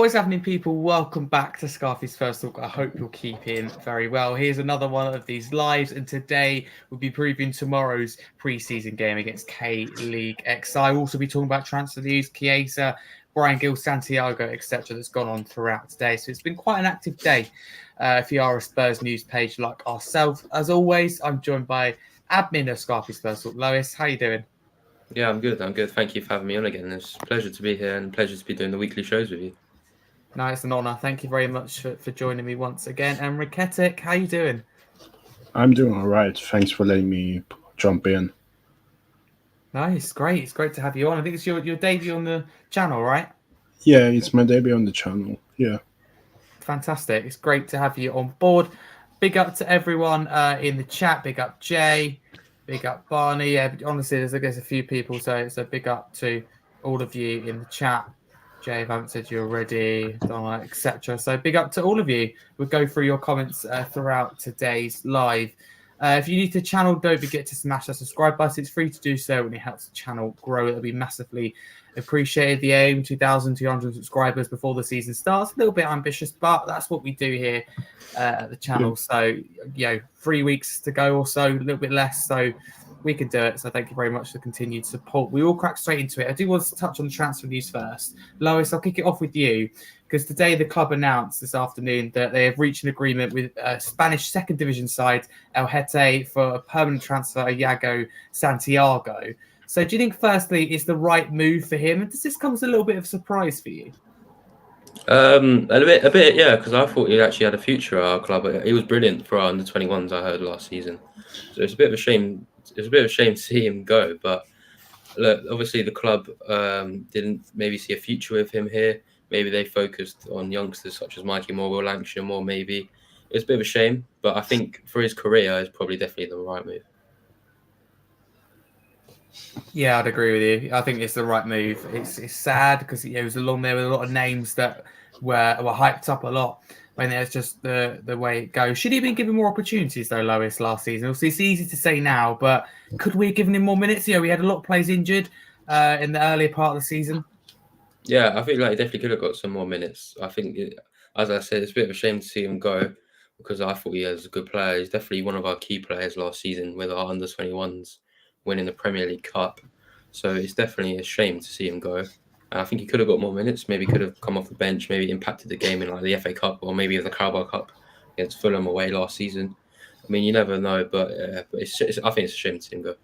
What is happening, people? Welcome back to Scarfy's First Talk. I hope you're keeping very well. Here's another one of these lives, and today we'll be previewing tomorrow's pre-season game against K-League XI. We'll also be talking about transfer news, Chiesa, Brian Gill, Santiago, etc. that's gone on throughout today. So it's been quite an active day if you are a Spurs news page like ourselves. As always, I'm joined by admin of Scarfy's First Talk, Lois. How you doing? Yeah, I'm good. Thank you for having me on again. It's a pleasure to be here and a pleasure to be doing the weekly shows with you. No, it's an honour. Thank you very much for joining me once again. And Raketic, how you doing? I'm doing all right. Thanks for letting me jump in. No, it's great. It's great to have you on. I think it's your debut on the channel, right? Yeah, it's my debut on the channel. Yeah. Fantastic. It's great to have you on board. Big up to everyone in the chat. Big up Jay. Big up Barney. Yeah, honestly, there's a few people. So big up to all of you in the chat. Jay, if I haven't said you already, Donna, etc. So big up to all of you. We'll go through your comments throughout today's live. If you're new to the channel, don't forget to smash that subscribe button. It's free to do so and it helps the channel grow. It'll be massively appreciated. The aim, 2,200 subscribers before the season starts. A little bit ambitious, but that's what we do here at the channel. So, 3 weeks to go or so, a little bit less. So we can do it. So thank you very much for the continued support. We will crack straight into it. I do want to touch on the transfer news first. Lois, I'll kick it off with you because today the club announced this afternoon that they have reached an agreement with Spanish second division side El Getafe for a permanent transfer, Iago Santiago. So do you think, firstly, it's the right move for him? And does this come as a little bit of a surprise for you? A bit, yeah, because I thought he actually had a future at our club. He was brilliant for our under-21s. I heard last season, so it's a bit of a shame. It's a bit of a shame to see him go. But look, obviously the club didn't maybe see a future with him here. Maybe they focused on youngsters such as Mikey Moore, Will Lancashire more. Maybe it was a bit of a shame, but I think for his career, it's probably definitely the right move. Yeah, I'd agree with you. I think it's the right move. It's sad because it was along there with a lot of names that were hyped up a lot. When it's just the way it goes. Should he have been given more opportunities though, Lois, last season? Obviously, it's easy to say now, but could we have given him more minutes? We had a lot of players injured in the earlier part of the season. Yeah, I think he definitely could have got some more minutes. I think, as I said, it's a bit of a shame to see him go because I thought he was a good player. He's definitely one of our key players last season with our under-21s winning the Premier League Cup. So it's definitely a shame to see him go. I think he could have got more minutes. Maybe could have come off the bench. Maybe impacted the game in the FA Cup or maybe the Carabao Cup against Fulham away last season. I mean, you never know, but I think it's a shame to see him go.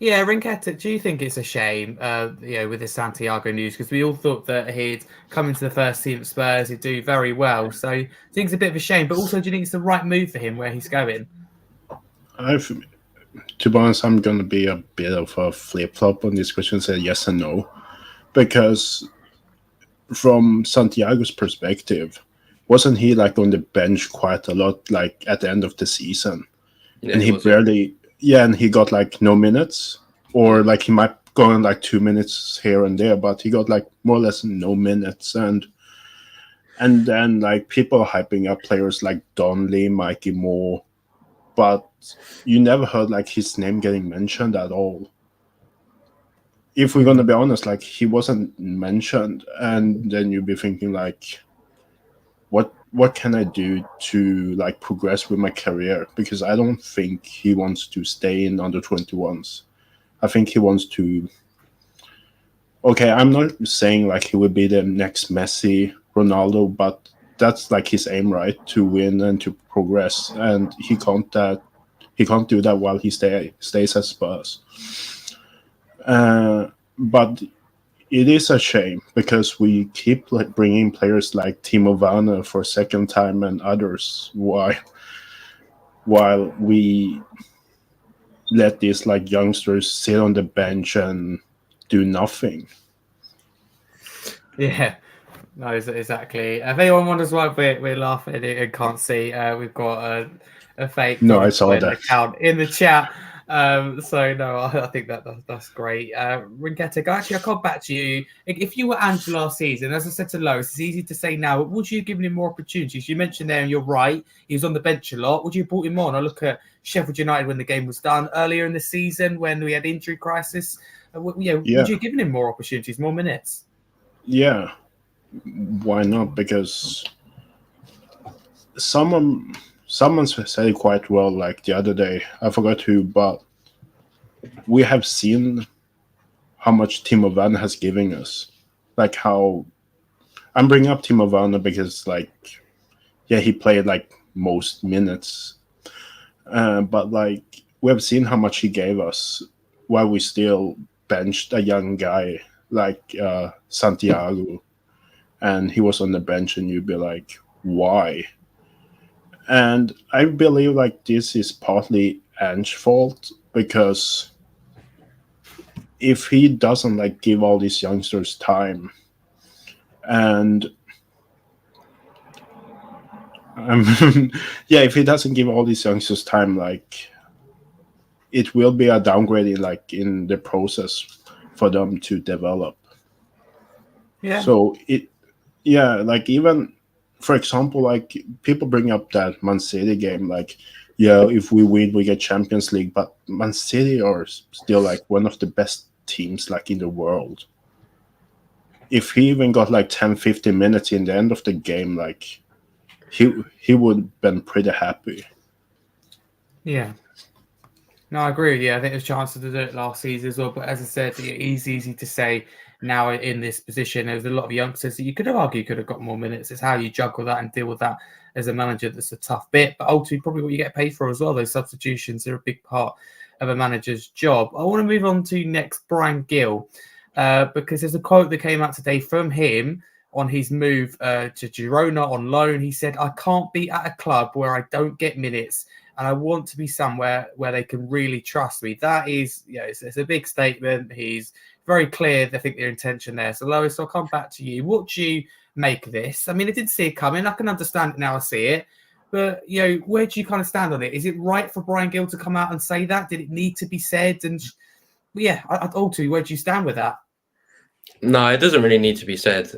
Yeah, Rinketta, do you think it's a shame, with the Santiago news? Because we all thought that he'd come into the first team at Spurs, he'd do very well. So I think it's a bit of a shame, but also do you think it's the right move for him where he's going? To be honest, I'm going to be a bit of a flip-flop on this question, say yes and no. Because from Santiago's perspective, wasn't he on the bench quite a lot, at the end of the season? Yeah, and and he got no minutes, or he might go on 2 minutes here and there, but he got more or less no minutes. And then people hyping up players like Donnelly, Mikey Moore, but you never heard his name getting mentioned at all. If we're gonna be honest, he wasn't mentioned, and then you'd be thinking what can I do to progress with my career? Because I don't think he wants to stay in under 21s. I think he wants to. Okay, I'm not saying he would be the next Messi, Ronaldo, but that's his aim, right? To win and to progress, and he can't do that while he stays at Spurs. But it is a shame because we keep bringing players like Timo Werner for a second time and others while we let these youngsters sit on the bench and do nothing. Yeah. No, exactly. If anyone wonders why we're laughing at it and can't see, we've got a fake I saw that account in the chat. So no, I think that's great. Rinketic, actually, I'll come back to you. If you were Angela last season, as I said to Lois, it's easy to say now, but would you have given him more opportunities? You mentioned there, and you're right, he was on the bench a lot. Would you have brought him on? I look at Sheffield United when the game was done earlier in the season when we had injury crisis. Would you have given him more opportunities, more minutes? Yeah. Why not? Because someone said it quite well. Like the other day, I forgot who, but we have seen how much Timo Werner has given us. Like how I'm bringing up Timo Werner because, like, yeah, he played like most minutes, but like we have seen how much he gave us while we still benched a young guy like Santiago, and he was on the bench, and you'd be like, why? And I believe like this is partly Ange's fault because if he doesn't like give all these youngsters time and yeah, if he doesn't give all these youngsters time, like it will be a downgrade like in the process for them to develop. Yeah. So yeah, like even for example, like people bring up that Man City game, like yeah, if we win, we get Champions League, but Man City are still like one of the best teams like in the world. If he even got like 10, 15 minutes in the end of the game, like he would have been pretty happy. Yeah. No, I agree with you. I think there's chances to do it last season as well. But as I said, it is easy to say now in this position. There's a lot of youngsters that you could have argued could have got more minutes. It's how you juggle that and deal with that as a manager. That's a tough bit. But ultimately, probably what you get paid for as well. Those substitutions are a big part of a manager's job. I want to move on to next Brian Gill because there's a quote that came out today from him on his move to Girona on loan. He said, I can't be at a club where I don't get minutes. And I want to be somewhere where they can really trust me. That is, it's a big statement. He's very clear, I think, their intention there. So, Lois, I'll come back to you. What do you make of this? I mean, I didn't see it coming. I can understand it now I see it. But, where do you kind of stand on it? Is it right for Brian Gill to come out and say that? Did it need to be said? And, yeah, Altu, where do you stand with that? No, it doesn't really need to be said.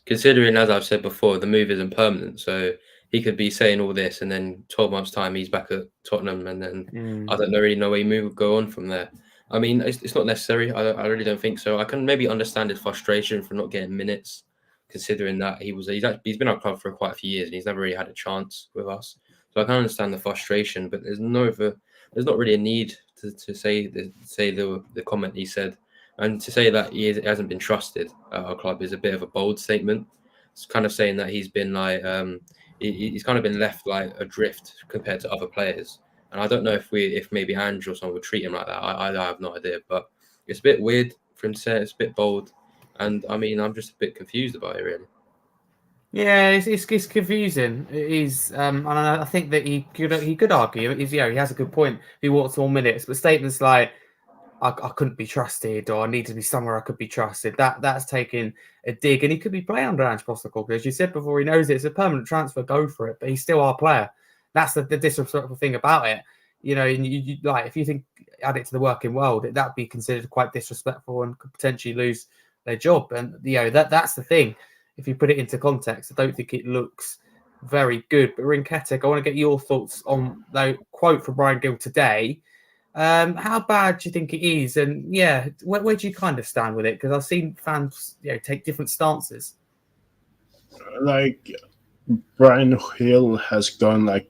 Considering, as I've said before, the move isn't permanent. So he could be saying all this and then 12 months' time he's back at Tottenham and then I don't really know where he would go on from there. I mean, it's not necessary. I really don't think so. I can maybe understand his frustration for not getting minutes, considering that he's been at our club for quite a few years and he's never really had a chance with us. So I can understand the frustration, but there's not really a need to say the comment he said. And to say that he hasn't been trusted at our club is a bit of a bold statement. It's kind of saying that he's been like he's kind of been left like adrift compared to other players. And I don't know if maybe Andrew or someone would treat him like that. I have no idea, but it's a bit weird for him to say. It's a bit bold, and I mean I'm just a bit confused about it really. Yeah, it's confusing. It is, and I think that he could argue. He has a good point. He wants more minutes, but statements like I couldn't be trusted, or I need to be somewhere I could be trusted. That's taking a dig, and he could be playing under Ange Postecoglou. As you said before, he knows it's a permanent transfer. Go for it, but he's still our player. That's the disrespectful thing about it. And you like if you think add it to the working world, that'd be considered quite disrespectful and could potentially lose their job. And that's the thing. If you put it into context, I don't think it looks very good. But Rinketek, I want to get your thoughts on the quote from Brian Gill today. How bad do you think it is? And where do you kind of stand with it? Because I've seen fans, take different stances. Like Brian Hill has gone like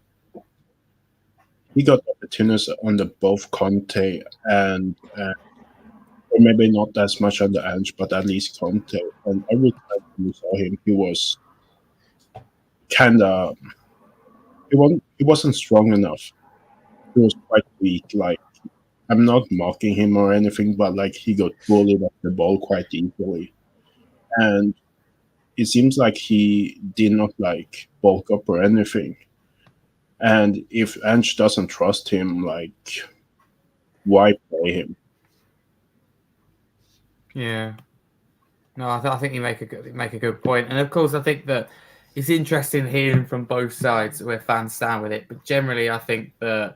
he got opportunities under both Conte and or maybe not as much under Ange, but at least Conte. And every time we saw him, he was kind of he wasn't strong enough. He was quite weak. Like I'm not mocking him or anything, but like he got bullied off the ball quite easily, and it seems like he did not like bulk up or anything. And if Ange doesn't trust him, like why play him? Yeah. No, I think you make a good point, and of course, I think that it's interesting hearing from both sides where fans stand with it. But generally, I think that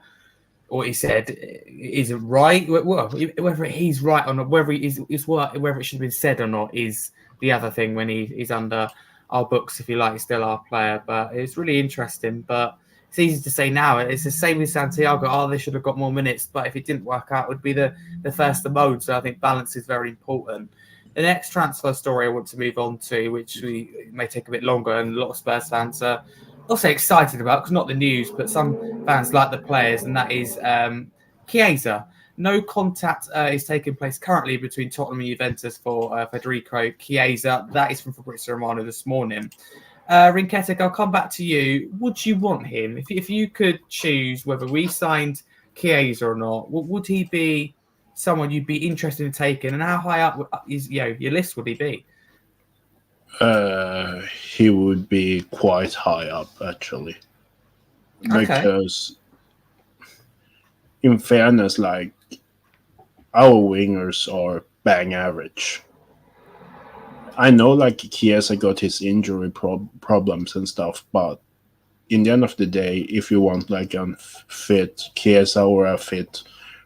what he said isn't right. Well, whether he's right or not, whether it whether it should have been said or not is the other thing. When he's under our books, if you like, he's still our player. But it's really interesting. But it's easy to say now. It's the same with Santiago. Oh, they should have got more minutes. But if it didn't work out, it would be the first of mode. So I think balance is very important. The next transfer story I want to move on to, which we may take a bit longer, and a lot of Spurs fans are also excited about, because not the news, but some fans like the players, and that is Chiesa. No contact is taking place currently between Tottenham and Juventus for Federico Chiesa. That is from Fabrizio Romano this morning. Rinketic, I'll come back to you. Would you want him? If you could choose whether we signed Chiesa or not, would he be someone you'd be interested in taking? And how high up is your list would he be? He would be quite high up, actually. Okay. Because, in fairness, like, our wingers are bang average. I know, like, Chiesa got his injury problems and stuff, but in the end of the day, if you want, like, a fit Chiesa or a fit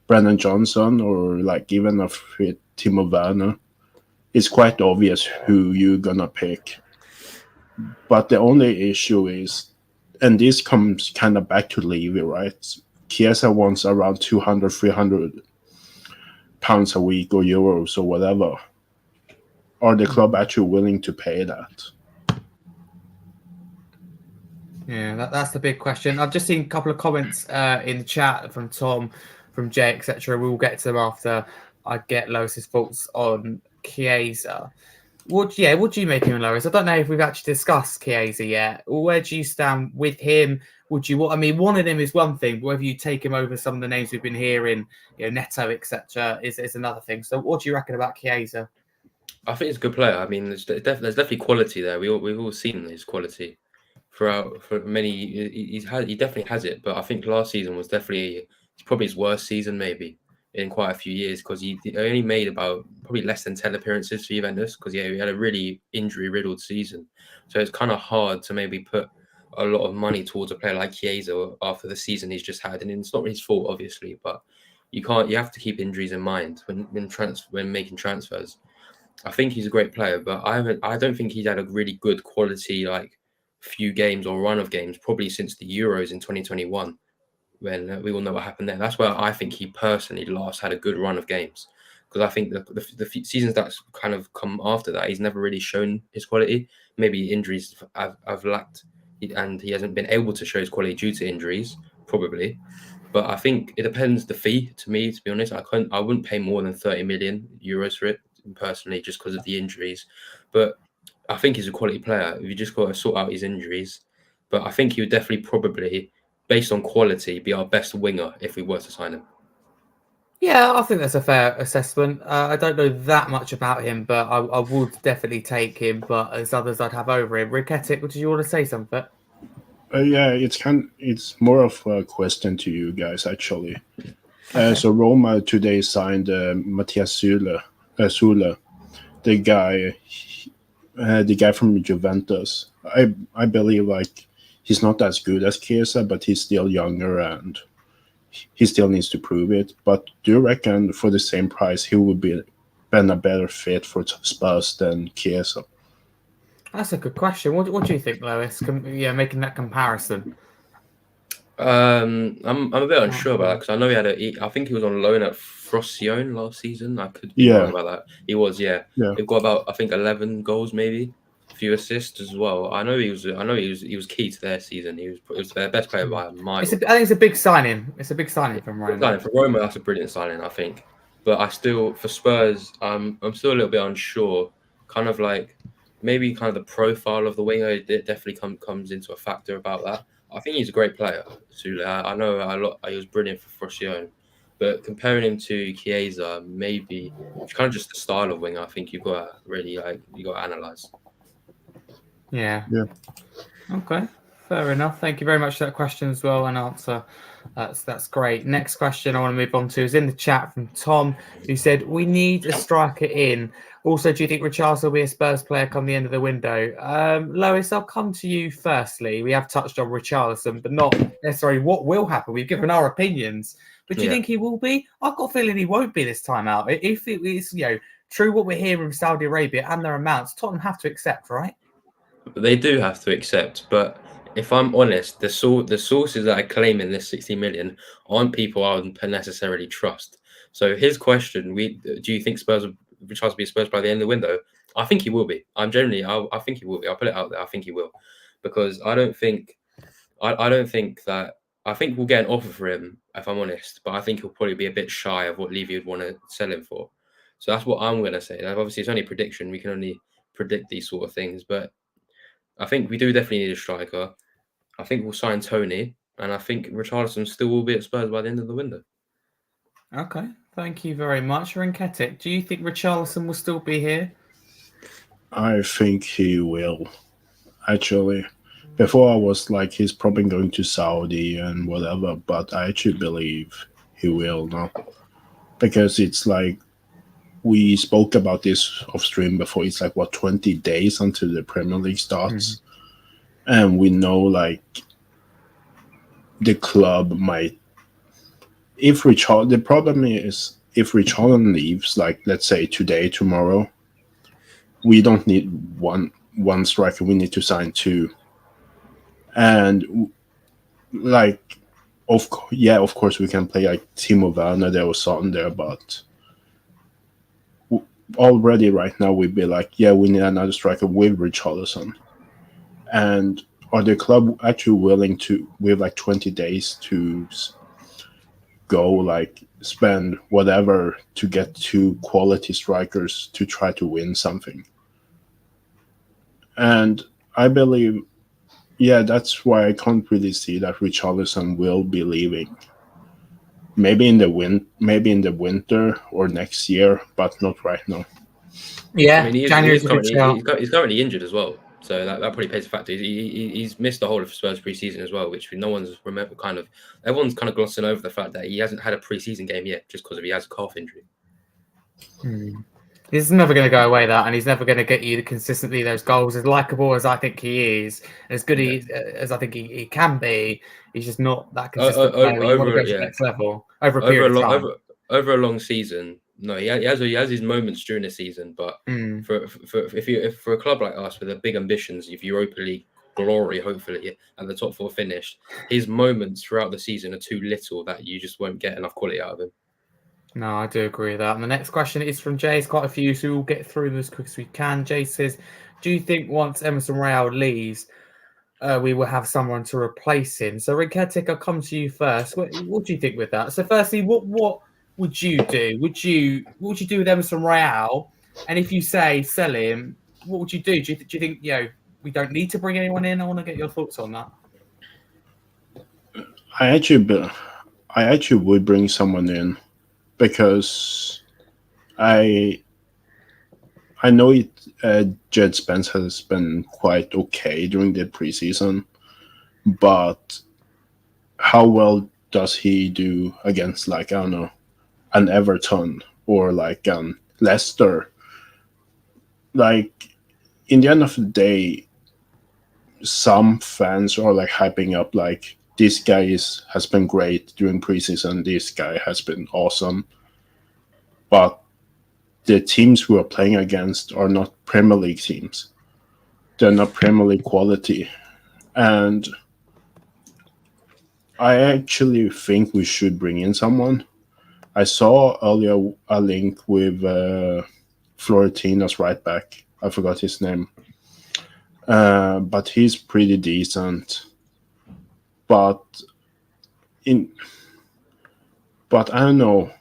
Brennan Johnson or, like, even a fit Timo Werner, it's quite obvious who you're gonna pick. But the only issue is, and this comes kind of back to Levy, right? Chiesa wants around 200, 300 pounds a week or euros or whatever. Are the club actually willing to pay that? Yeah, that's the big question. I've just seen a couple of comments in the chat from Tom, from Jay, etc. We'll get to them after I get Lois's thoughts on Chiesa. Would you make him, Lois? I don't know if we've actually discussed Chiesa yet. Where do you stand with him? Would you? I mean, one of them is one thing, but whether you take him over some of the names we've been hearing, Neto, etc., is another thing. So, what do you reckon about Chiesa? I think he's a good player. I mean, there's definitely quality there. We've all seen his quality throughout for many. He definitely has it. But I think last season was definitely probably his worst season, maybe in quite a few years, because he only made about probably less than 10 appearances for Juventus, because he had a really injury-riddled season. So it's kind of hard to maybe put a lot of money towards a player like Chiesa after the season he's just had. And it's not his fault, obviously, but you have to keep injuries in mind when making transfers. I think he's a great player, but I don't think he's had a really good quality, like, few games or run of games probably since the Euros in 2021, when we all know what happened there. That's where I think he personally last had a good run of games, because I think the seasons that's kind of come after that, he's never really shown his quality. Maybe injuries have lacked, and he hasn't been able to show his quality due to injuries, probably. But I think it depends the fee. To me, to be honest, I wouldn't pay more than 30 million euros for it personally, just because of the injuries. But I think he's a quality player. You just got to sort out his injuries. But I think he would definitely probably, based on quality, be our best winger if we were to sign him. Yeah, I think that's a fair assessment. I don't know that much about him, but I would definitely take him. But as others I'd have over him. Rinketic, did you want to say something? Yeah, it's more of a question to you guys, actually. So Roma today signed Matthias Süle, the guy from Juventus. I believe, like, he's not as good as Chiesa, but he's still younger and he still needs to prove it. But do you reckon for the same price he would been a better fit for Spurs than Chiesa? That's a good question. What do you think, Lois? Making that comparison. I'm a bit unsure about that, because I know I think he was on loan at Frosinone last season. I could be wrong about that. He was, yeah. He got about, I think, 11 goals, maybe a few assists as well. I know he was key to their season. He was their best player by a mile. I think it's a big signing. It's a big signing from Roma. For Roma, that's a brilliant signing, I think. But for Spurs, I'm still a little bit unsure. Kind of like maybe kind of the profile of the winger, it definitely comes into a factor about that. I think he's a great player, Süle. I know a lot. He was brilliant for Frosinone, but comparing him to Chiesa, maybe it's kind of just the style of winger. I think you've got to really analyze. Yeah. Okay, fair enough. Thank you very much for that question as well and answer. That's great. Next question I want to move on to is in the chat from Tom, who said, we need a striker in. Also, do you think Richarlison will be a Spurs player come the end of the window? Lois, I'll come to you firstly. We have touched on Richarlison, but not necessarily what will happen. We've given our opinions. But do you think he will be? I've got a feeling he won't be this time out. If it is, true what we're hearing from Saudi Arabia and their amounts, Tottenham have to accept, right? They do have to accept, but if I'm honest, the sources that are claiming this 60 million aren't people I would necessarily trust. So his question, do you think Spurs Richarlison be Spurs by the end of the window? I think he will be. I think he will be. I'll put it out there. I think he will, because I don't think that. I think we'll get an offer for him, if I'm honest, but I think he'll probably be a bit shy of what Levy would want to sell him for. So that's what I'm going to say. Now, obviously, it's only a prediction. We can only predict these sort of things, but I think we do definitely need a striker. I think we'll sign Tony, and I think Richarlison still will be at Spurs by the end of the window. Okay, thank you very much. Rinketic, do you think Richarlison will still be here? I think he will. Actually, before I was like, he's probably going to Saudi and whatever, but I actually believe he will now. Because it's like, we spoke about this off stream before, it's like, what, 20 days until the Premier League starts? And we know, like, the club might. The problem is, if Richarlison leaves, like, let's say today, tomorrow, we don't need one striker, we need to sign two. And like, of course we can play like Timo Werner there or something there, but already right now we'd be like, yeah, we need another striker with Richarlison. And are the club actually willing to, with like 20 days to go, like, spend whatever to get two quality strikers to try to win something? And I believe, yeah, that's why I can't really see that Richarlison will be leaving. Maybe in the winter or next year, but not right now. Yeah, I mean, January's a good shout. he's currently injured as well, so that probably plays a factor. He's missed the whole of Spurs pre-season as well, which no one's everyone's kind of glossing over the fact that he hasn't had a pre-season game yet just because he has a calf injury. He's never going to go away, that, and he's never going to get you consistently those goals. As likable as I think he is, as good as I think he can be, he's just not that consistent player. You want to go to the next level over a period of time. Over a long season. No, he has his moments during the season, but for a club like us with big ambitions of Europa League glory, hopefully, and the top four finish, his moments throughout the season are too little that you just won't get enough quality out of him. No, I do agree with that. And the next question is from Jay. It's quite a few, so we'll get through them as quick as we can. Jay says, do you think once Emerson Royale leaves, we will have someone to replace him? So, Rinketic, I'll come to you first. What do you think with that? So, firstly, what would you do? What would you do with Emerson Royale? And if you say sell him, what would you do? Do you think we don't need to bring anyone in? I want to get your thoughts on that. I actually would bring someone in, because I know Jed Spence has been quite okay during the preseason, but how well does he do against, like, I don't know, an Everton or like Leicester? Like, in the end of the day, some fans are like hyping up like, this guy has been great during preseason, this guy has been awesome. But the teams we are playing against are not Premier League teams. They're not Premier League quality. And I actually think we should bring in someone. I saw earlier a link with Florentin's right back. I forgot his name. But he's pretty decent. But I don't know.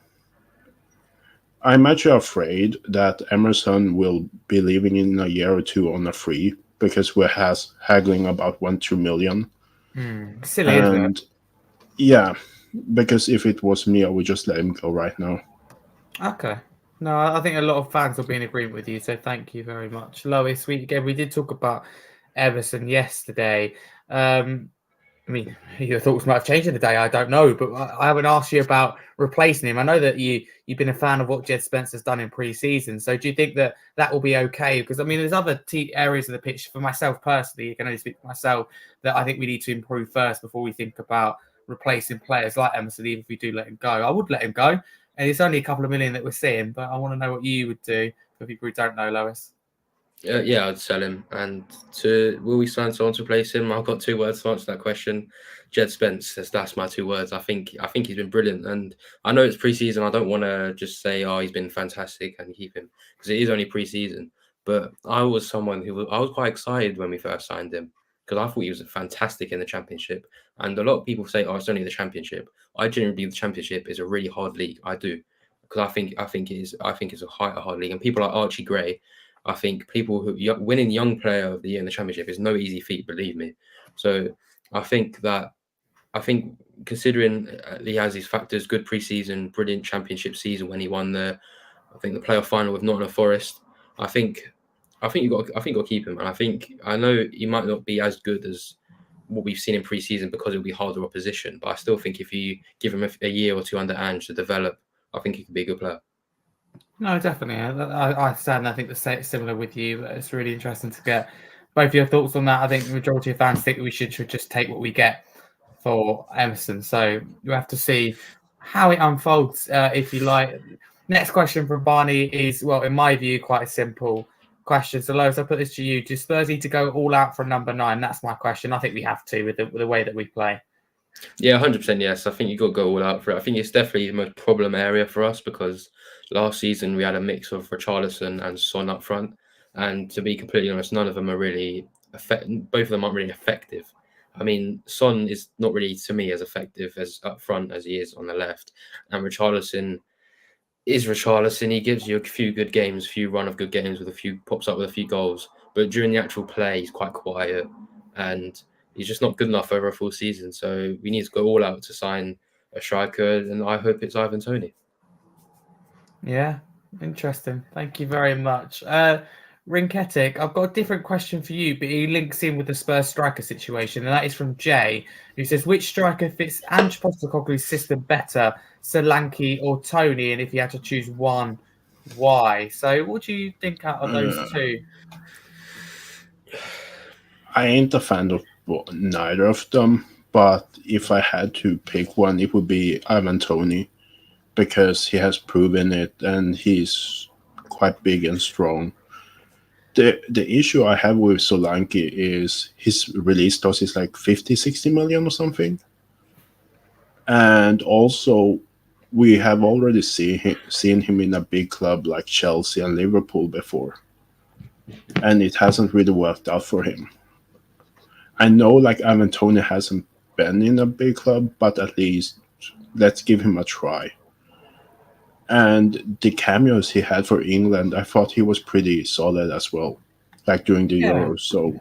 I'm actually afraid that Emerson will be leaving in a year or two on a free, because we're haggling about 1-2 million. Silly, isn't it? Yeah, because if it was me, I would just let him go right now. Okay. No, I think a lot of fans will be in agreement with you, so thank you very much. Lois, we did talk about Everson yesterday. I mean, your thoughts might have changed in the day. I don't know, but I haven't asked you about replacing him. I know that you've been a fan of what Jed Spencer's done in pre-season. So do you think that will be okay? Because, I mean, there's other areas of the pitch, for myself personally, I can only speak for myself, that I think we need to improve first before we think about replacing players like Emerson, even if we do let him go. I would let him go. And it's only a couple of million that we're seeing, but I want to know what you would do for people who don't know, Lois. Yeah, I'd sell him. And will we sign someone to replace him? I've got 2 words to answer that question. Jed Spence. That's my 2 words. I think he's been brilliant, and I know it's preseason. I don't want to just say, oh, he's been fantastic and keep him, because it is only preseason. But I was someone I was quite excited when we first signed him, because I thought he was fantastic in the Championship. And a lot of people say, oh, it's only the Championship. I genuinely believe the Championship is a really hard league. I do, because I think it's a hard league, and people like Archie Gray. I think people winning Young Player of the Year in the Championship is no easy feat, believe me. So I think considering he has these factors, good preseason, brilliant Championship season when he won I think the playoff final with Nottingham Forest. I think you got to keep him, and I know he might not be as good as what we've seen in preseason because it'll be harder opposition. But I still think if you give him a year or two under Ange to develop, I think he could be a good player. No, definitely. I stand. I think the same similar with you. It's really interesting to get both your thoughts on that. I think the majority of fans think we should just take what we get for Emerson. So you have to see how it unfolds, if you like. Next question from Barney is, well, in my view, quite a simple question. So, Lois, I'll put this to you. Do Spurs need to go all out for number 9? That's my question. I think we have to with the way that we play. Yeah, 100% yes. I think you've got to go all out for it. I think it's definitely the most problem area for us because last season we had a mix of Richarlison and Son up front. And to be completely honest, none of them are really both of them aren't really effective. I mean, Son is not really, to me, as effective as up front as he is on the left. And Richarlison is Richarlison. He gives you a few good games, a few run of good games with pops up with a few goals. But during the actual play, he's quite quiet and he's just not good enough over a full season. So we need to go all out to sign a striker, and I hope it's Ivan Toney. Yeah, interesting. Thank you very much. Rinketic, I've got a different question for you, but he links in with the Spurs striker situation, and that is from Jay, who says, which striker fits Ange Postecoglou's system better, Solanke or Tony? And if you had to choose one, why? So what do you think out of those two? I ain't a fan of neither of them, but if I had to pick one, it would be Ivan Toney because he has proven it and he's quite big and strong. The issue I have with Solanke is his release cost is like 50-60 million or something. And also, we have already seen him in a big club like Chelsea and Liverpool before. And it hasn't really worked out for him. I know like Ivan Toney hasn't been in a big club, but at least let's give him a try. And the cameos he had for England, I thought he was pretty solid as well, like during the Euros. So,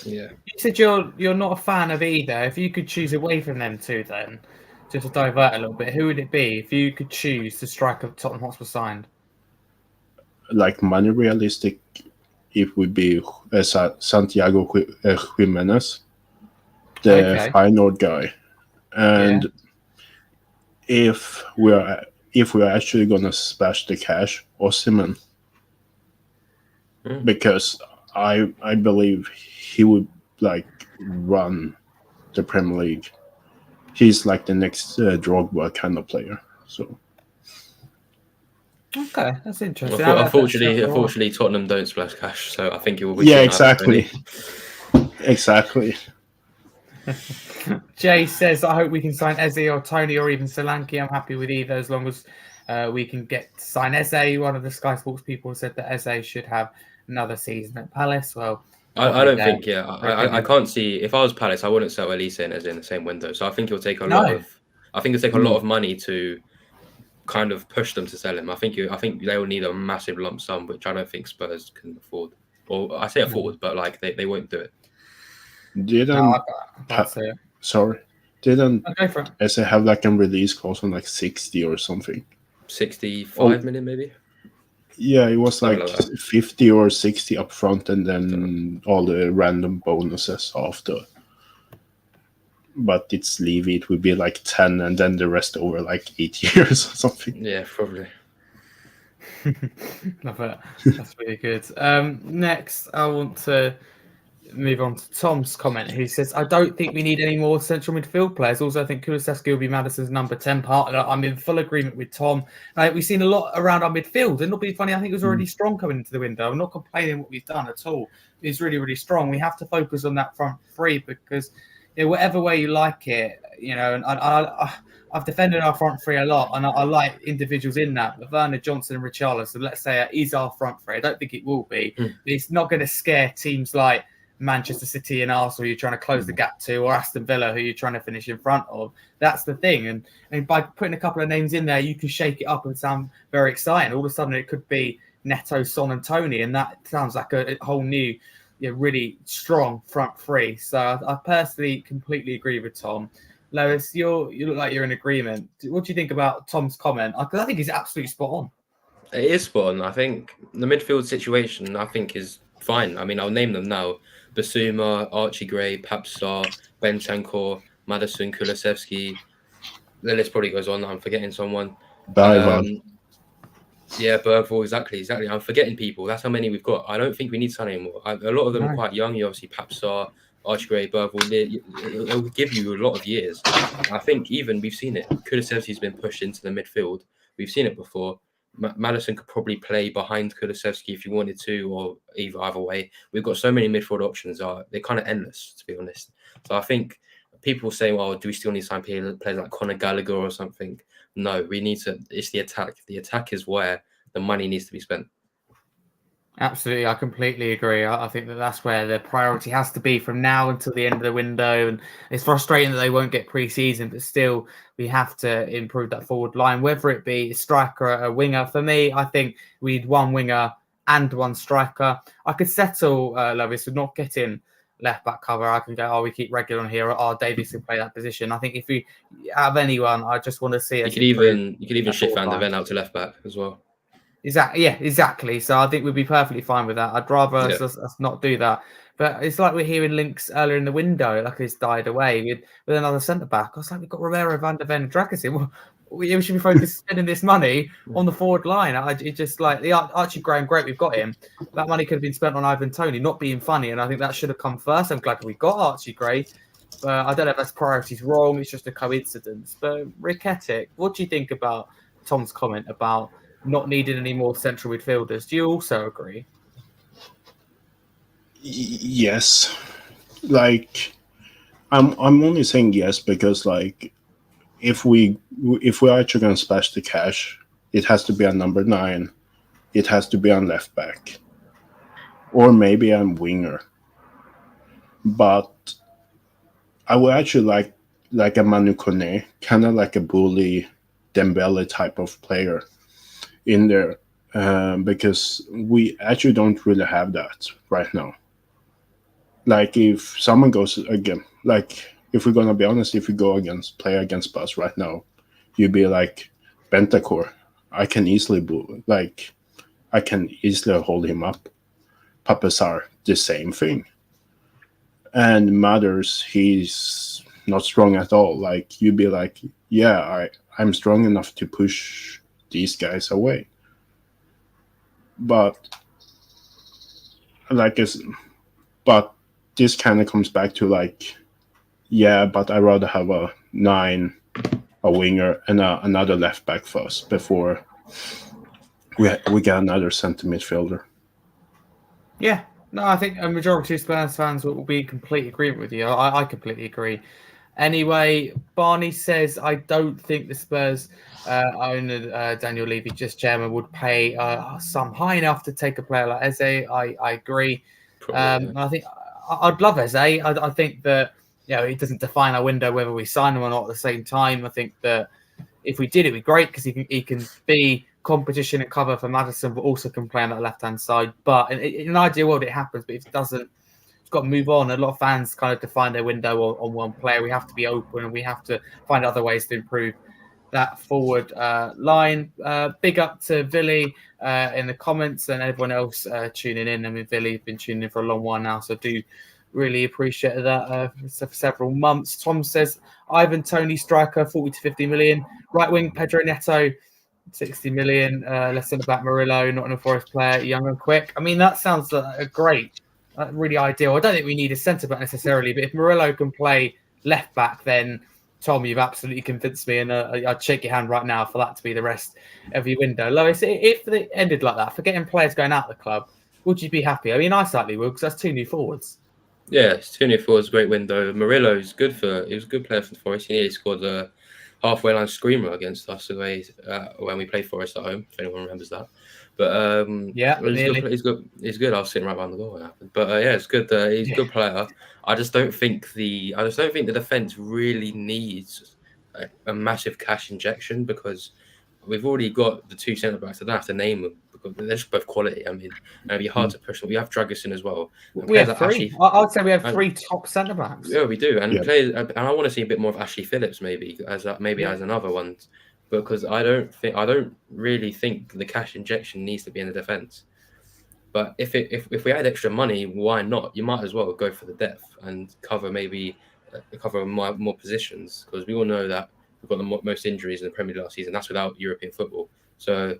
yeah. You said you're not a fan of either. If you could choose away from them two, then just to divert a little bit, who would it be if you could choose the striker Tottenham Hotspur signed? like money realistic, it would be Santiago Jimenez, the Feyenoord guy, and if we're actually gonna smash the cash, Osimhen, because I believe he would like run the Premier League. He's like the next Drogba kind of player. So okay, that's interesting. Unfortunately, Tottenham don't splash cash, so I think it will be. Yeah, exactly. Exactly. Jay says, I hope we can sign Eze or Tony or even Solanke. I'm happy with either as long as we can get to sign Eze. One of the Sky Sports people said that Eze should have another season at Palace. Well, I don't think, I can't see, if I was Palace, I wouldn't sell Elise and Eze in the same window. So I think it'll take a lot of money to kind of push them to sell him. I think they will need a massive lump sum, which I don't think Spurs can afford. Or I say afford, but like they won't do it. Didn't Eze have like a release cost on like 60 or something? 65 million maybe? Yeah, it was like 50 or 60 up front and then all the random bonuses after. But it's Levy, it would be like 10 and then the rest over like 8 years or something. Yeah, probably. Love it. That's really good. Next, I want to move on to Tom's comment, who says, I don't think we need any more central midfield players. Also, I think Kulusevski will be Maddison's number 10 partner. I'm in full agreement with Tom. We've seen a lot around our midfield. And it'll be funny, I think it was already strong coming into the window. I'm not complaining what we've done at all. It's really, really strong. We have to focus on that front three because whatever way you like it, and I've defended our front three a lot, and I like individuals in that. But Werner, Johnson, and Richarlison, let's say, is our front three. I don't think it will be. But it's not going to scare teams like Manchester City and Arsenal, who you're trying to close the gap to, or Aston Villa, who you're trying to finish in front of. That's the thing. And by putting a couple of names in there, you can shake it up and sound very exciting. All of a sudden, it could be Neto, Son, and Tony, and that sounds like a whole new, really strong front three. So I personally completely agree with Tom. Lois, you look like you're in agreement. What do you think about Tom's comment? Because I think he's absolutely spot on. It is spot on. I think the midfield situation, is fine. I mean, I'll name them now. Basuma, Archie Gray, Papstar, Bentancur, Maddison, Kulusevski. The list probably goes on. I'm forgetting someone. Yeah, Bergvall, exactly. I'm forgetting people. That's how many we've got. I don't think we need Son anymore. A lot of them are quite young. You obviously Papstar, Archie Gray, Bergvall. It'll give you a lot of years. I think even we've seen it. Kulusevski's been pushed into the midfield. We've seen it before. Maddison could probably play behind Kulusevski if you wanted to, or either way. We've got so many midfield options. They're kind of endless, to be honest. So I think people say, well, do we still need to sign players like Conor Gallagher or something? No, we need to. It's the attack. The attack is where the money needs to be spent. Absolutely, I completely agree. I think that's where the priority has to be from now until the end of the window. And it's frustrating that they won't get pre-season, but still, we have to improve that forward line, whether it be a striker or a winger. For me, I think we need one winger and one striker. I could settle, Lovis, with not getting left-back cover. I can go, we keep regular on here, or Davies can play that position. I think if we have anyone, I just want to see us. You could even shift Van der Ven out to left-back as well. Exactly. So I think we'd be perfectly fine with that. I'd rather us not do that. But it's like we're hearing links earlier in the window, like it's died away with another centre back. I was like, we've got Romero, Van der Ven, and Dracusin. Well, we should be focused spending this money on the forward line. It just like the Archie Graham, great, we've got him. That money could have been spent on Ivan Toney, not being funny, and I think that should have come first. I'm glad we got Archie Gray. But I don't know if that's priorities wrong. It's just a coincidence. But Rick Ettick, what do you think about Tom's comment about not needing any more central midfielders? Do you also agree? Yes. Like, I'm only saying yes because, like, if we are actually going to splash the cash, it has to be on number 9. It has to be on left back, or maybe on winger. But I would actually like a Manu Kone, kind of like a bully Dembele type of player in there, because we actually don't really have that right now. Like, if someone goes again, like, if we're gonna be honest, if we play against us right now, you'd be like Bentancur. I can easily hold him up. Papasar, the same thing. And Matters, he's not strong at all. Like, you'd be like, yeah, I'm strong enough to push these guys away. But this kind of comes back to like, yeah, but I'd rather have a 9, a winger, and another left back first before we get another centre midfielder. Yeah, no, I think a majority of Spurs fans will be in complete agreement with you. I completely agree. Anyway, Barney says, I don't think the Spurs owner, Daniel Levy, just chairman, would pay a sum high enough to take a player like Eze. I agree. I think I'd love Eze. I think that, it doesn't define our window whether we sign him or not at the same time. I think that if we did, it'd be great because he can be competition and cover for Maddison, but also can play on that left-hand side. But in an ideal world, it happens. But if it doesn't, it's got to move on. A lot of fans kind of define their window on one player. We have to be open and we have to find other ways to improve that forward line. Big up to Villy in the comments and everyone else tuning in. I mean, Villy's been tuning in for a long while now, so do really appreciate that for several months. Tom says, Ivan Toney, striker, 40 to 50 million. Right wing, Pedro Neto, 60 million. Left centre back, Murillo, Nottingham Forest player, young and quick. I mean, that sounds great. really ideal. I don't think we need a centre back necessarily, but if Murillo can play left back, then Tom, you've absolutely convinced me, and I'd shake your hand right now for that to be the rest of your window. Lois, if it ended like that, forgetting players going out of the club, would you be happy? I mean, I slightly will, because that's 2 new forwards. Yeah, 2-4 is a great window. Murillo's good he was a good player for Forest. He scored a halfway line screamer against us away when we played Forest at home, if anyone remembers that. But Yeah, he's nearly. good. He's good. I was sitting right behind the goal when it happened. But yeah, it's good. He's a good player. I just don't think the defense really needs a massive cash injection, because we've already got the 2 centre backs. I don't have to name them because they're just both quality. I mean, and it'd be hard to push them. We have Dragusin as well. And We players have like 3. Ashley, I'd say we have 3 top centre backs. yeah, we do, and Yeah. players, and I want to see a bit more of Ashley Phillips maybe as another one, because I don't really think the cash injection needs to be in the defense. But if we had extra money, why not? You might as well go for the depth and cover more positions, because we all know that we've got the most injuries in the Premier League last season. That's without European football. So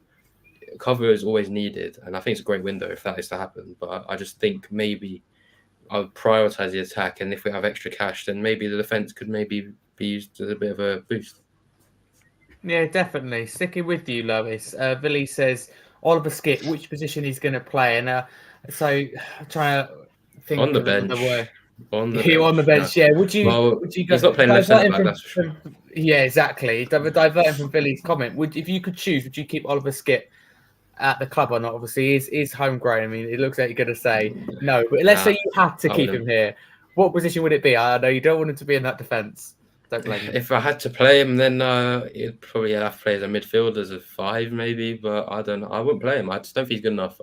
cover is always needed, and I think it's a great window if that is to happen. But I just think maybe I would prioritize the attack, and if we have extra cash, then maybe the defense could maybe be used as a bit of a boost. Yeah, definitely. Sticking with you, Lois. Billy says Oliver Skip, which position he's going to play, and so I'm trying to think On the of another bench. word. On the You bench. on the bench, No. yeah. Would you? Well, Would you go? he's not playing left centre back, that's for sure. Yeah, exactly. Diverting from Billy's comment, if you could choose, would you keep Oliver Skip at the club or not? Obviously, he's homegrown. I mean, it looks like you're going to say no, but let's say you had to keep him here. What position would it be? I know you don't want him to be in that defence. Don't blame me. If I had to play him, then he'd probably have to play as a midfielder, as a 5 maybe, but I don't know. I wouldn't play him. I just don't think he's good enough.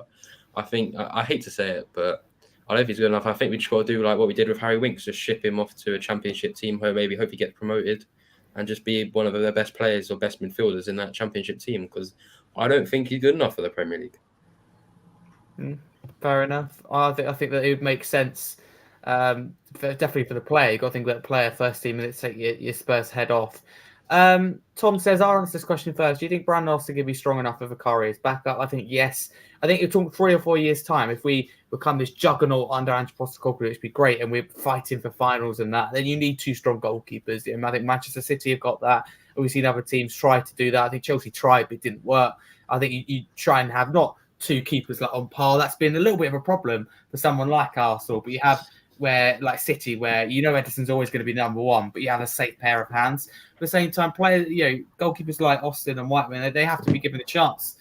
I think, I hate to say it, but I don't think he's good enough. I think we just got to do like what we did with Harry Winks, just ship him off to a championship team, maybe hope he gets promoted, and just be one of the best players or best midfielders in that championship team, because I don't think he's good enough for the Premier League. Fair enough. I think that it would make sense. Definitely for the player, you've got to think that player first team and take your Spurs head off. Tom says, I'll answer this question first. Do you think Brandon Austin can be strong enough if Vicario is back up? I think yes. I think it'll talk 3 or 4 years' time. If we become this juggernaut under Ange Postecoglou, which would be great, and we're fighting for finals and that, then you need 2 strong goalkeepers. I think Manchester City have got that. We've seen other teams try to do that. I think Chelsea tried, but it didn't work. I think you try and have not 2 keepers like on par. That's been a little bit of a problem for someone like Arsenal, but you have where like City, where Ederson's always going to be number 1, but you have a safe pair of hands. At the same time, goalkeepers like Austin and Whiteman, they have to be given a chance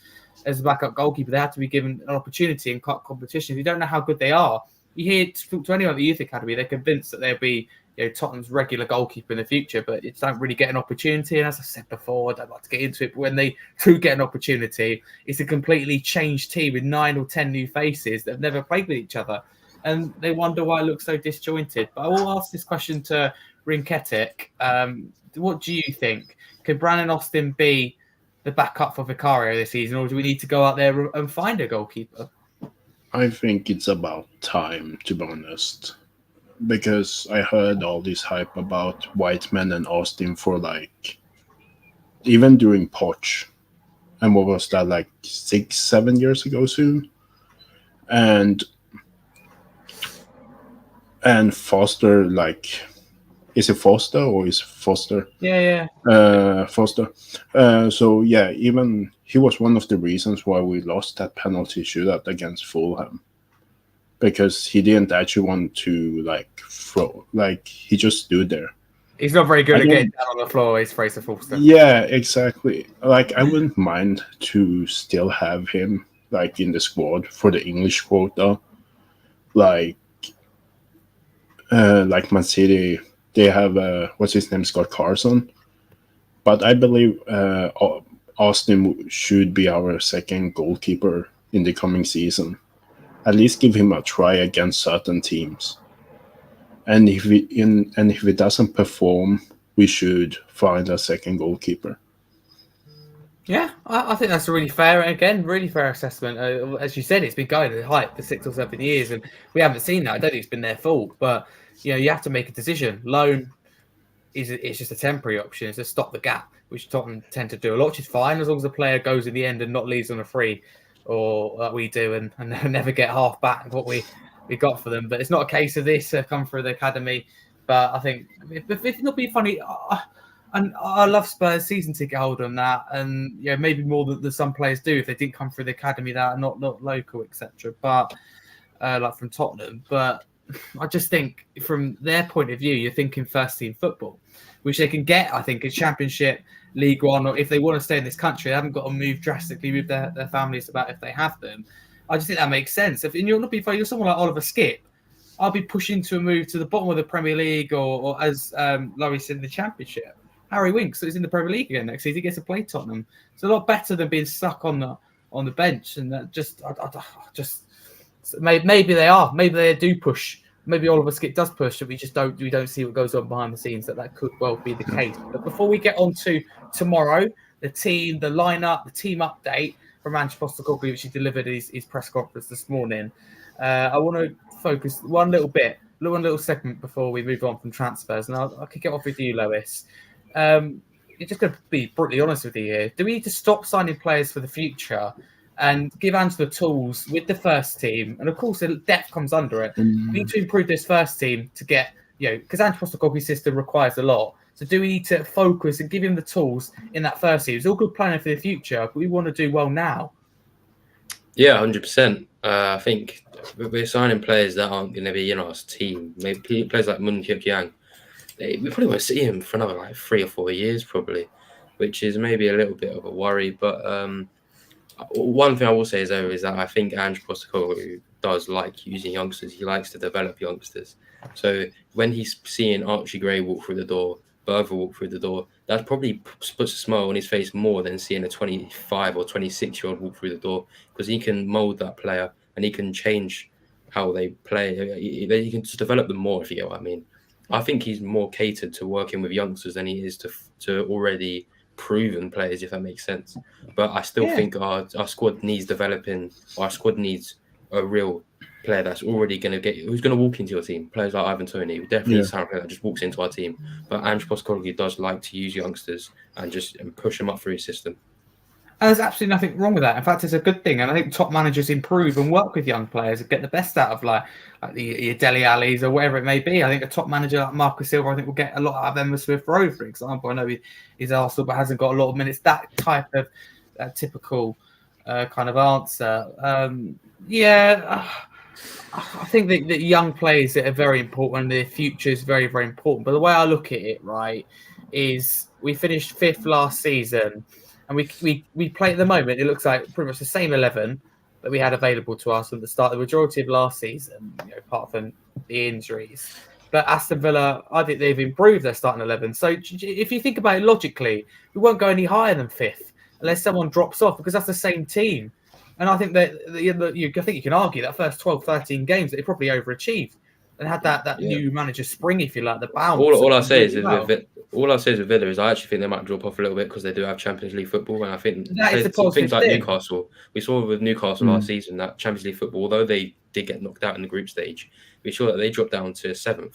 as a backup goalkeeper. They have to be given an opportunity in competitions. You don't know how good they are. You hear to anyone at the youth academy, they're convinced that they'll be Tottenham's regular goalkeeper in the future, but it don't really get an opportunity. And as I said before, I don't like to get into it, but when they do get an opportunity, it's a completely changed team with 9 or 10 new faces that have never played with each other. And they wonder why it looks so disjointed. But I will ask this question to Rinketic. What do you think? Could Brandon Austin be the backup for Vicario this season, or do we need to go out there and find a goalkeeper? I think it's about time, to be honest, because I heard all this hype about Whiteman and Austin for even during Poch. And what was that, 6-7 years ago soon? And Foster, is it Foster or is it Foster? Yeah. Foster. So yeah, even he was one of the reasons why we lost that penalty shootout against Fulham, because he didn't actually want to throw. He just stood there. He's not very good at getting down on the floor. He's Fraser Forster. Yeah, exactly. I wouldn't mind to still have him in the squad for the English quota. Man City, they have what's his name, Scott Carson, but I believe Austin should be our second goalkeeper in the coming season. At least give him a try against certain teams, and if it doesn't perform, we should find a second goalkeeper. Yeah, I think that's a really fair assessment. As you said, it's been going at height for 6 or 7 years, and we haven't seen that. I don't think it's been their fault, but you have to make a decision. Loan is just a temporary option. It's to stop the gap, which Tottenham tend to do a lot, which is fine as long as the player goes in the end and not leaves on a free, or like we do, and never get half back what we we got for them. But it's not a case of this come through the academy. But I think if it not be funny, and I love Spurs season ticket holder on that, and maybe more than some players do if they didn't come through the academy that are not local, etc. But like from Tottenham, but I just think from their point of view, you're thinking first team football, which they can get, I think, in Championship, League One, or if they want to stay in this country, they haven't got to move drastically with their families about if they have them. I just think that makes sense. If you're not being funny, you're someone like Oliver Skip, I'll be pushing to a move to the bottom of the Premier League, or as Laurie said, in the Championship. Harry Winks, who's in the Premier League again next season, he gets to play Tottenham. It's a lot better than being stuck on the bench, and that just maybe they are. Maybe they do push. Maybe Oliver Skip does push, but we don't see what goes on behind the scenes. That could well be the case. But before we get on to tomorrow, the team, the lineup, the team update from Ange Postecoglou, which he delivered his press conference this morning. I want to focus one little segment before we move on from transfers, and I'll kick it off with you, Lewis. You're just going to be brutally honest with you here. Do we need to stop signing players for the future and give Ange the tools with the first team? And of course, the depth comes under it. We need to improve this first team to get, because Ange Postecoglou's system requires a lot. So do we need to focus and give him the tools in that first team? It's all good planning for the future, but we want to do well now. Yeah, 100%. I think we're signing players that aren't going to be in our team. Maybe players like Moon Hyuk Yang. We probably won't see him for another 3 or 4 years, probably, which is maybe a little bit of a worry. But one thing I will say is that I think Ange Postecoglou does like using youngsters. He likes to develop youngsters. So when he's seeing Archie Gray walk through the door, Bertha walk through the door, that probably puts a smile on his face more than seeing a 25 or 26-year-old walk through the door, because he can mould that player and he can change how they play. He can just develop them more, if you get what I mean. I think he's more catered to working with youngsters than he is to already proven players, if that makes sense. But I still think our squad needs developing. Our squad needs a real player that's already who's going to walk into your team. Players like Ivan Toney, who definitely is a player that just walks into our team. But Ange Postecoglou does like to use youngsters and push them up through his system. And there's absolutely nothing wrong with that. In fact, it's a good thing. And I think top managers improve and work with young players and get the best out of like the Dele Allis or whatever it may be. I think a top manager like Marcus Silva, I think, will get a lot out of Emma Smith Rowe, for example. I know he's Arsenal, but hasn't got a lot of minutes. That type of typical kind of answer. I think that young players are very important and their future is very, very important. But the way I look at it, right, is we finished 5th last season. And we play at the moment, it looks like pretty much the same 11 that we had available to us at the start, the majority of last season, apart from the injuries. But Aston Villa, I think they've improved their starting 11. So if you think about it logically, we won't go any higher than 5th unless someone drops off, because that's the same team. And I think that I think you can argue that first 12, 13 games that they probably overachieved and had that new manager spring, if you like, the bounce. All I say is with Villa is I actually think they might drop off a little bit because they do have Champions League football, and I think things like Newcastle. We saw with Newcastle last season that Champions League football, although they did get knocked out in the group stage, we saw that they dropped down to 7th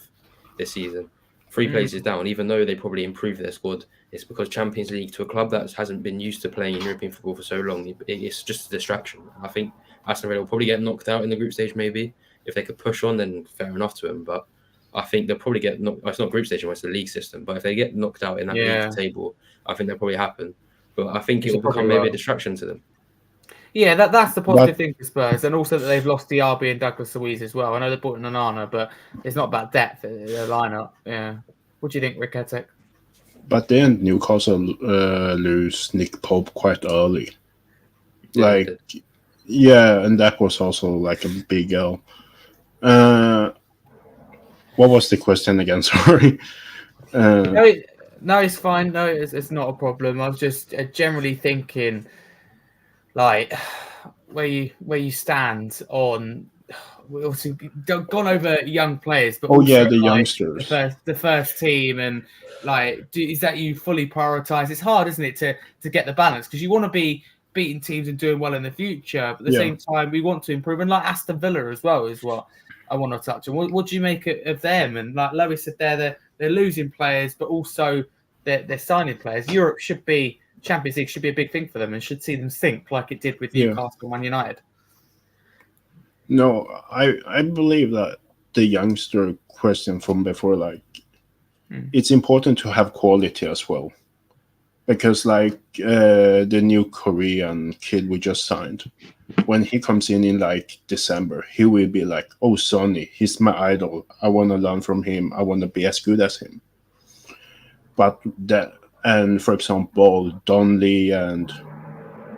this season, 3 places down. Even though they probably improved their squad, it's because Champions League, to a club that hasn't been used to playing in European football for so long, it's just a distraction. I think Aston Villa will probably get knocked out in the group stage. Maybe if they could push on, then fair enough to them, but I think they'll probably get knocked. It's not group stage, it's the league system. But if they get knocked out in that league table, I think that'll probably happen. But I think it will become maybe a distraction to them. Yeah, that's the positive thing for Spurs, and also that they've lost Diaby and Douglas Luiz as well. I know they brought in Onana, but it's not about depth in their lineup. Yeah, what do you think, Rick Hetek? But didn't Newcastle lose Nick Pope quite early? And that was also like a big L. What was the question again? Sorry. No, it's fine. No, it's not a problem. I was just generally thinking, like, where you stand on. We also gone over young players, but the youngsters, the first team, and is that you fully prioritise? It's hard, isn't it, to get the balance, because you want to be beating teams and doing well in the future, but at the same time we want to improve, and like Aston Villa as well is what I want to touch on. What do you make of them? And like Lois said, they're losing players, but also they're signing players. Champions League should be a big thing for them and should see them sink like it did with Newcastle and Man United. No, I believe that the youngster question from before, like, it's important to have quality as well. Because, like, the new Korean kid we just signed, when he comes in like December, he will be like, oh, Sonny, he's my idol. I want to learn from him. I want to be as good as him. But that, and for example, Donley and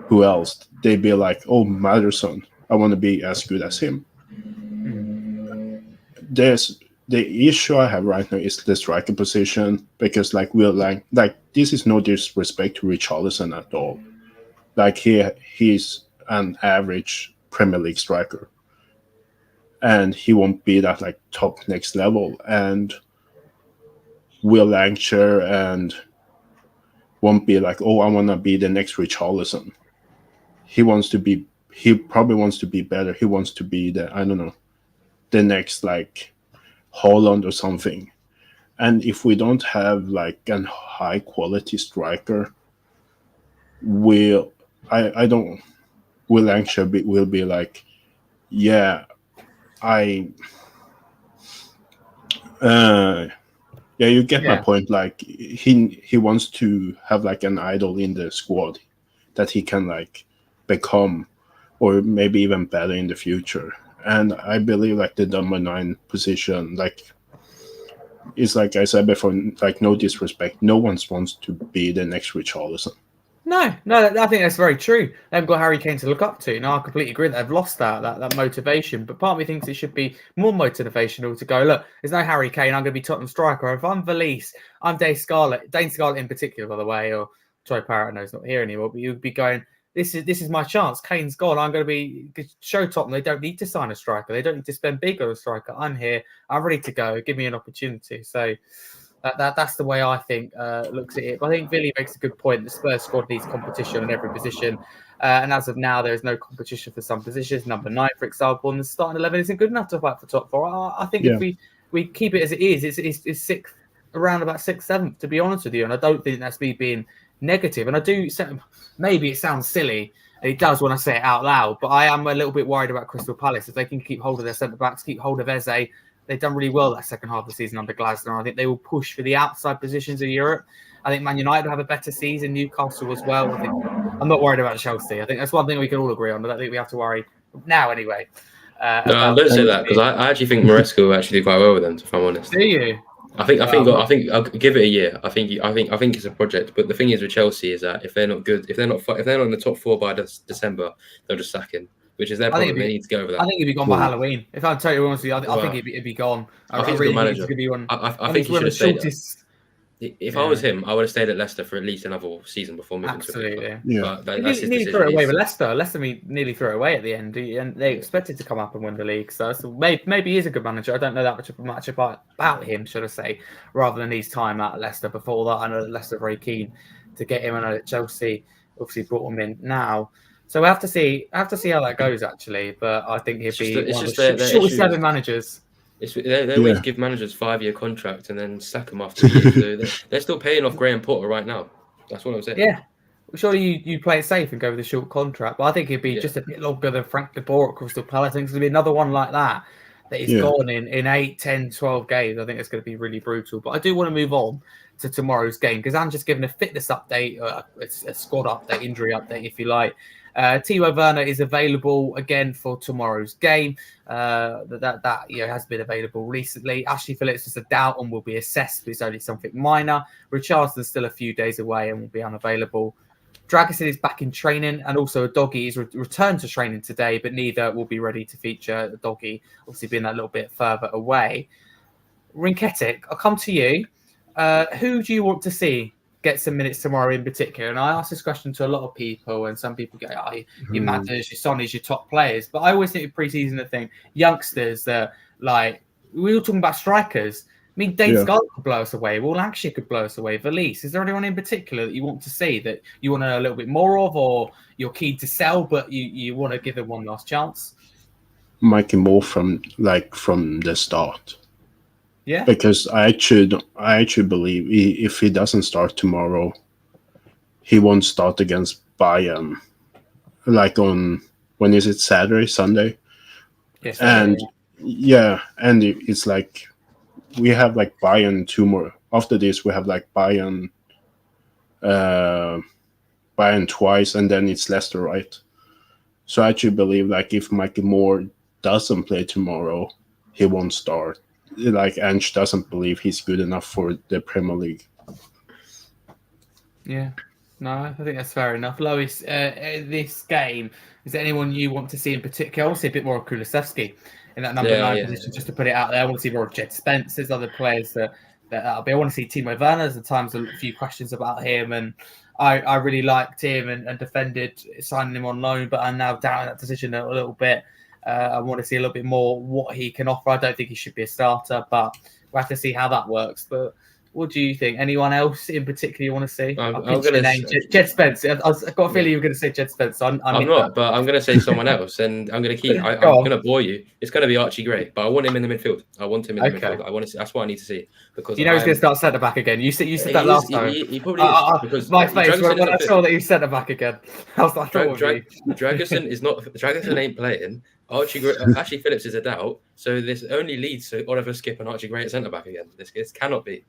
who else, they'd be like, oh, Madison, I want to be as good as him. There's the issue I have right now is the striker position, because like this is no disrespect to Richarlison at all. Like he's an average Premier League striker, and he won't be that like top next level. And Will Lancashire and won't be like, oh, I want to be the next Richarlison. He probably wants to be better. He wants to be I don't know, the next like Holland or something. And if we don't have like a high quality striker, Will Lancashire will be like, yeah, yeah, you get my point. Like he wants to have like an idol in the squad that he can like become, or maybe even better in the future. And I believe like the number 9 position, like, is like I said before, like, no disrespect, no one wants to be the next Richarlison. No, I think that's very true. They've got Harry Kane to look up to. No, I completely agree that they've lost that motivation. But part of me thinks it should be more motivational to go, look, there's no Harry Kane, I'm going to be Tottenham striker. If I'm Valise, I'm Dane Scarlett in particular, by the way, or Troy Parrott, I know he's not here anymore, but you'd be going, this is my chance. Kane's gone. I'm going to show Tottenham they don't need to sign a striker. They don't need to spend big on a striker. I'm here. I'm ready to go. Give me an opportunity. So that's the way I think looks at it. But I think Billy makes a good point. The Spurs squad needs competition in every position. And as of now, there is no competition for some positions. Number 9, for example, and the starting 11 isn't good enough to fight for top 4. I think if we keep it as it is, it's sixth, around about 6th, 7th, to be honest with you. And I don't think that's me being negative. And I do, maybe it sounds silly, and it does when I say it out loud, but I am a little bit worried about Crystal Palace. If they can keep hold of their centre-backs, keep hold of Eze, they've done really well that second half of the season under Glasner. I think they will push for the outside positions of Europe. I think Man United will have a better season, Newcastle as well. I'm not worried about Chelsea. I think that's one thing we can all agree on. I don't think we have to worry now anyway. No, I don't say that, because I actually think Maresca will actually do quite well with them, if I'm honest. Do you? I think I'll give it a year. I think it's a project. But the thing is with Chelsea is that if they're not good, if they're not in the top 4 by December, they'll just sack him, which is their problem. They need to go over that. I think he'd be gone by Halloween. If I'm totally honest with you, I think he'd be gone. I think he's a manager. I think he should have stayed. If I was him, I would have stayed at Leicester for at least another season before moving Absolutely. to Absolutely. They nearly threw it away with Leicester. Leicester nearly threw it away at the end, and they expected to come up and win the league. So maybe he's a good manager. I don't know that much about him, should I say, rather than his time at Leicester before that. I know that Leicester are very keen to get him. I know that Chelsea obviously brought him in now. So we have to see how that goes, actually. But I think he'd be one of the shortest 7 managers. They always give managers 5-year contracts and then sack them after a year. So they're still paying off Graham Potter right now. That's what I'm saying. Yeah. Well, surely you play it safe and go with a short contract. But I think it'd be just a bit longer than Frank de Boer at Crystal Palace. I think it's going to be another one like that he's gone in 8, 10, 12 games. I think it's going to be really brutal. But I do want to move on to tomorrow's game, because I'm just giving a fitness update, a squad update, injury update, if you like. Timo Werner is available again for tomorrow's game. That has been available recently. Ashley Phillips is a doubt and will be assessed, but it's only something minor. Richardson's still a few days away and will be unavailable. Dragusin is back in training, and also a doggy is returned to training today, but neither will be ready to feature. The doggy obviously being that little bit further away. Rinketic, I'll come to you. Who do you want to see get some minutes tomorrow in particular? And I ask this question to a lot of people, and some people go, your Matters, your Sonny's, your top players. But I always think of pre-season, I think youngsters that, like, we were talking about strikers. I mean, Dane Scarlett could blow us away. Will Lancashire could blow us away. Valise, is there anyone in particular that you want to see that you want to know a little bit more of, or you're keen to sell, but you want to give them one last chance? Mikey Moore from the start. Yeah, because I actually believe if he doesn't start tomorrow, he won't start against Bayern. Like on, when is it, Saturday, Sunday? Yes, And and it's like we have like Bayern 2 more. After this, we have like Bayern twice, and then it's Leicester, right? So I actually believe like if Michael Moore doesn't play tomorrow, he won't start. Like Ange doesn't believe he's good enough for the Premier League. Yeah. No, I think that's fair enough. Lois, this game, is there anyone you want to see in particular? I want to see a bit more of Kulusevski in that number 9 position, just to put it out there. I want to see more of Jed Spence. There's other players that'll be. I want to see Timo Werner. There's at times a few questions about him, and I really liked him and defended signing him on loan, but I'm now down in that position a little bit. I want to see a little bit more what he can offer. I don't think he should be a starter, but we'll have to see how that works. But what do you think? Anyone else in particular you want to see? I'm I'll gonna name Jed Spence. I've got a feeling you were going to say Jed Spence. So I'm not, but I'm going to say someone else, and I'm going to keep. I'm going to bore you. It's going to be Archie Gray, but I want him in the midfield. I want him in the midfield. I want to see. That's what I need to see because you know he's going to start centre back again. You said that last time. He probably is because my face when I saw that he was centre back again. I was like, Dragusin is not. Dragusin ain't playing. Ashley Phillips is a doubt, so this only leads to Oliver Skip and Archie Gray at centre back again. This cannot be.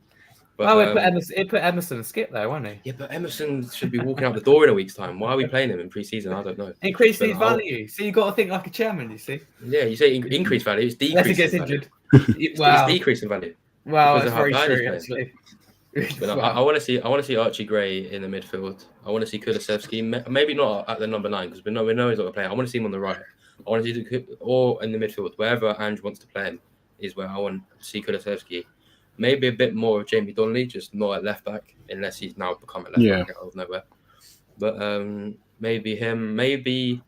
But, it put Emerson and Skip there, won't he? Yeah, but Emerson should be walking out the door in a week's time. Why are we playing him in pre-season? I don't know. Increase his value. So you've got to think like a chairman, you see. Yeah, you say increase value. It's decreasing value. Wow. It's decreasing value. Wow, that's very true, actually. But I want to see Archie Gray in the midfield. I want to see Kulusevski. Maybe not at the number 9 because we know he's not going to play. I want to see him on the right. I want to see or in the midfield. Wherever Ange wants to play him is where I want to see Kulusevski. Maybe a bit more of Jamie Donnelly, just not at left back, unless he's now become a left back out of nowhere. But maybe him, maybe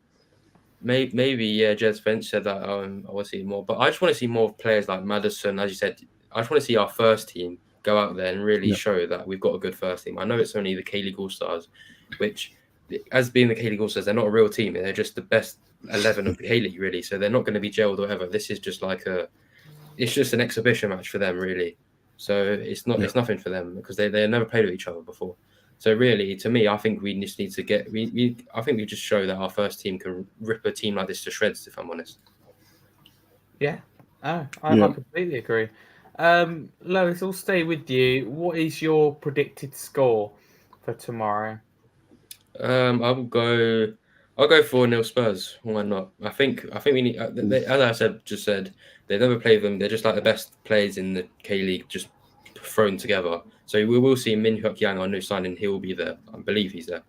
Jed Spence said that I want to see more. But I just want to see more players like Maddison, as you said. I just want to see our first team go out there and really show that we've got a good first team. I know it's only the K-League All-Stars, which, as being the K-League All-Stars, they're not a real team. They're just the best 11 of the K-League, really. So they're not going to be gelled or whatever. This is just it's just an exhibition match for them, really. So it's nothing for them because they never played with each other before. So really, to me, I think we just need to get I think we just show that our first team can rip a team like this to shreds. If I'm honest. Yeah, I completely agree. Lois, I'll stay with you. What is your predicted score for tomorrow? I'll go 4-0 Spurs. Why not? I think we need. As I just said, they never play them. They're just like the best players in the K League, just thrown together. So we will see Min Hyuk Yang, our new signing. He will be there. I believe he's there.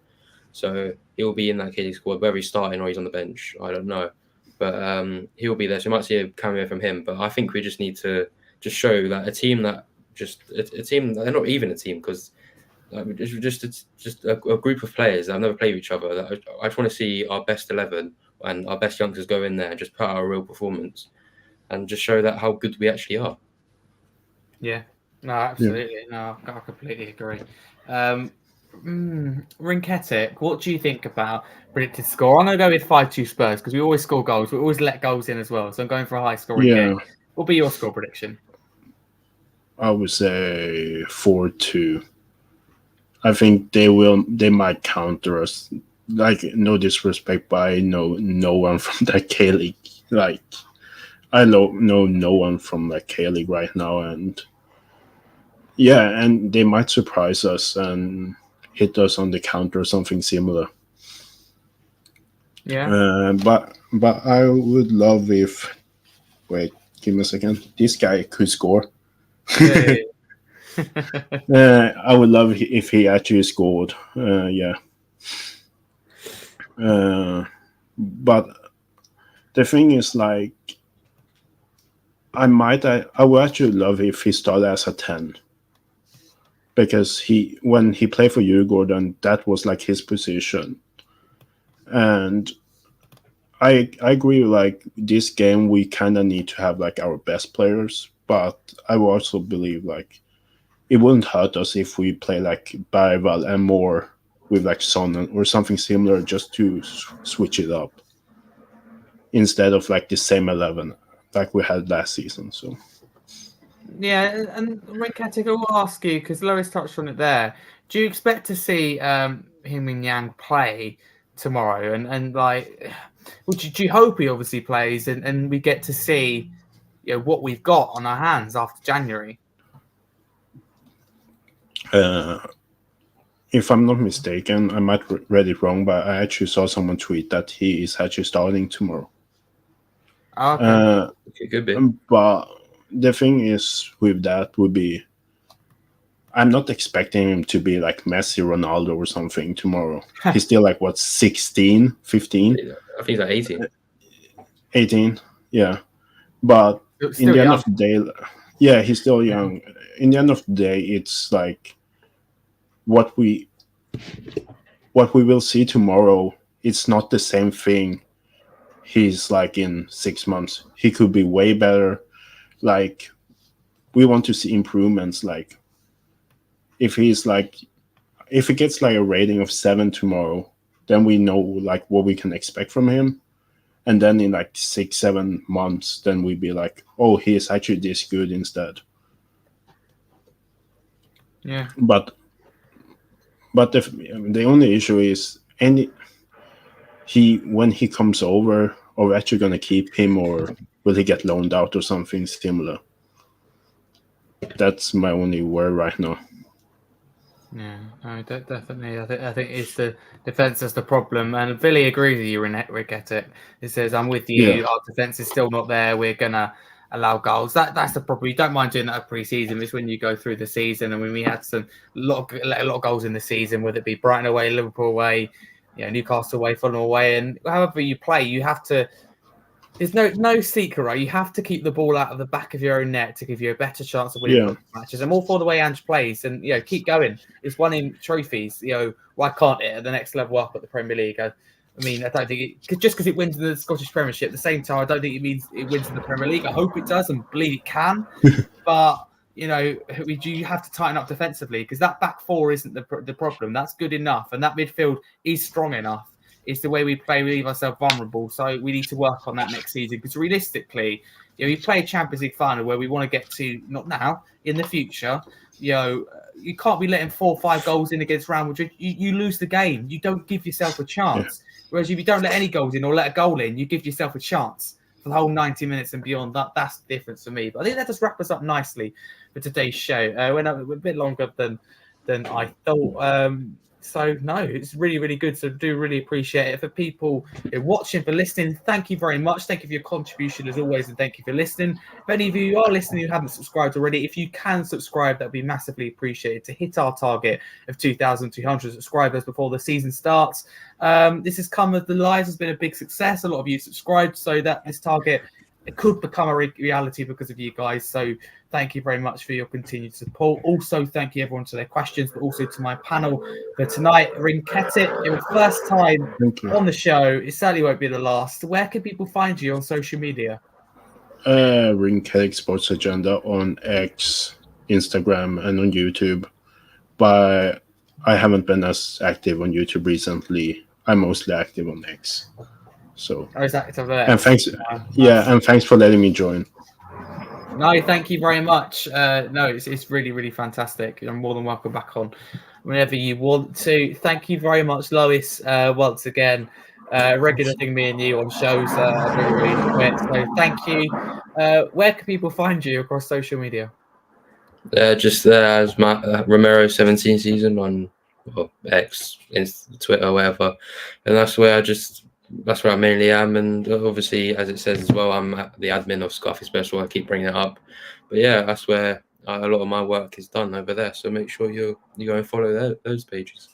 So he will be in that K League squad, whether he's starting or he's on the bench. I don't know, but he will be there. So we might see a cameo from him. But I think we just need to just show that a team that they're not even a team because. Just a group of players that have never played with each other. I just want to see our best 11 and our best youngsters go in there and just put out a real performance and just show that how good we actually are. Yeah, no, absolutely. Yeah. No, I completely agree. Rinketic, what do you think about predicted score? I'm going to go with 5-2 Spurs because we always score goals. We always let goals in as well. So I'm going for a high scoring game. What will be your score prediction? I would say 4-2. I think they might counter us. Like, no disrespect, but I know no one from that K League. Like, I know no one from that K League right now, and and they might surprise us and hit us on the counter or something similar. Yeah. But I would love if. Wait, give me a second. This guy could score. Yeah. I would love if he actually scored. But the thing is, like, I would actually love if he started as a 10 because when he played for Djurgården, that was like his position, and I agree. Like, this game, we kind of need to have like our best players, but I also believe like. It wouldn't hurt us if we play like Bergvall and more with like Son or something similar just to switch it up instead of like the same 11 like we had last season. So yeah, and Rinketic, I will ask you because Lois touched on it there. Do you expect to see him and Yang play tomorrow? And like, Which do you hope he obviously plays and we get to see what we've got on our hands after January? If I'm not mistaken, I might read it wrong, but I actually saw someone tweet that he is actually starting tomorrow. Okay. It could be. But the thing is with that would be, I'm not expecting him to be like Messi, Ronaldo or something tomorrow. He's still like, what, 16, 15? I think he's like 18. 18, yeah. But in the end of the day, yeah, he's still young. In the end of the day, it's like what we will see tomorrow. It's not the same thing. He's like in 6 months. He could be way better. Like, we want to see improvements. Like, if he gets like a rating of 7 tomorrow, then we know like what we can expect from him. And then in like 6-7 months, then we'd be like, oh, he is actually this good instead. Yeah. But the only issue is when he comes over, are we actually gonna keep him, or will he get loaned out or something similar? That's my only worry right now. Yeah, no, definitely. I think it's the defense that's the problem, and Billy agrees with you, Rick. He says, "I'm with you. Yeah. Our defense is still not there. We're gonna allow goals. That's the problem. You don't mind doing that at pre-season. It's when you go through the season, and when we had a lot of goals in the season, whether it be Brighton away, Liverpool away, Newcastle away, Fulham away, and however you play, you have to. There's no secret, right? You have to keep the ball out of the back of your own net to give you a better chance of winning matches. I'm all for the way Ange plays, and keep going. It's winning trophies. Why can't it at the next level up at the Premier League? I mean, I don't think just because it wins in the Scottish Premiership. At the same time, I don't think it means it wins in the Premier League. I hope it does and believe it can, but you have to tighten up defensively because that back four isn't the problem. That's good enough, and that midfield is strong enough. It's the way we play, we leave ourselves vulnerable. So we need to work on that next season because realistically, you play a Champions League final where we want to get to, not now, in the future. You can't be letting 4 or 5 goals in against Real Madrid. You lose the game. You don't give yourself a chance. Yeah. Whereas if you don't let any goals in or let a goal in, you give yourself a chance for the whole 90 minutes and beyond. That's the difference for me. But I think that just wrap us up nicely for today's show. Went up a bit longer than I thought. So, no, it's really, really good. So, do really appreciate it. For people watching, for listening, thank you very much. Thank you for your contribution as always, and thank you for listening. If any of you are listening who haven't subscribed already, if you can subscribe, that would be massively appreciated to hit our target of 2,200 subscribers before the season starts. This has come as the live has been a big success. A lot of you subscribed, so that this target it could become a reality because of you guys. So thank you very much for your continued support. Also, thank you everyone to their questions, but also to my panel for tonight. Rinketit, your first time on the show. It certainly won't be the last. Where can people find you on social media? Rinketit Sports Agenda on X, Instagram, and on YouTube. But I haven't been as active on YouTube recently. I'm mostly active on X. So, and thanks, and thanks for letting me join. No, thank you very much. No, it's really, really fantastic. You're more than welcome back on whenever you want to. Thank you very much, Lois. Once again, regular thing, me and you on shows. Really enjoy it. So thank you. Where can people find you across social media? Just as my Romero 17 season on X, Twitter, whatever, and that's where I mainly am, and obviously, as it says as well, I'm the admin of Scarface Special. I keep bringing it up, but yeah, that's where a lot of my work is done over there. So make sure you go and follow those pages.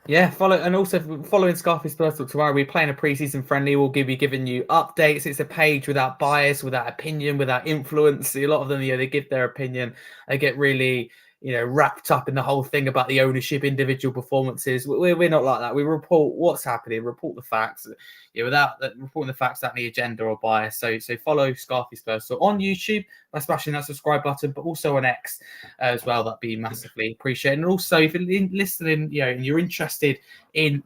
Yeah, follow, and also following Scarface Personal tomorrow. We're playing a preseason friendly. We'll be giving you updates. It's a page without bias, without opinion, without influence. A lot of them, they give their opinion. They get really, wrapped up in the whole thing about the ownership, individual performances. We're not like that. We report what's happening, report the facts. Without reporting the facts, without any agenda or bias. So follow Scarface Personal on YouTube by smashing that subscribe button, but also on X as well. That'd be massively appreciated. And also, if you're listening, and you're interested in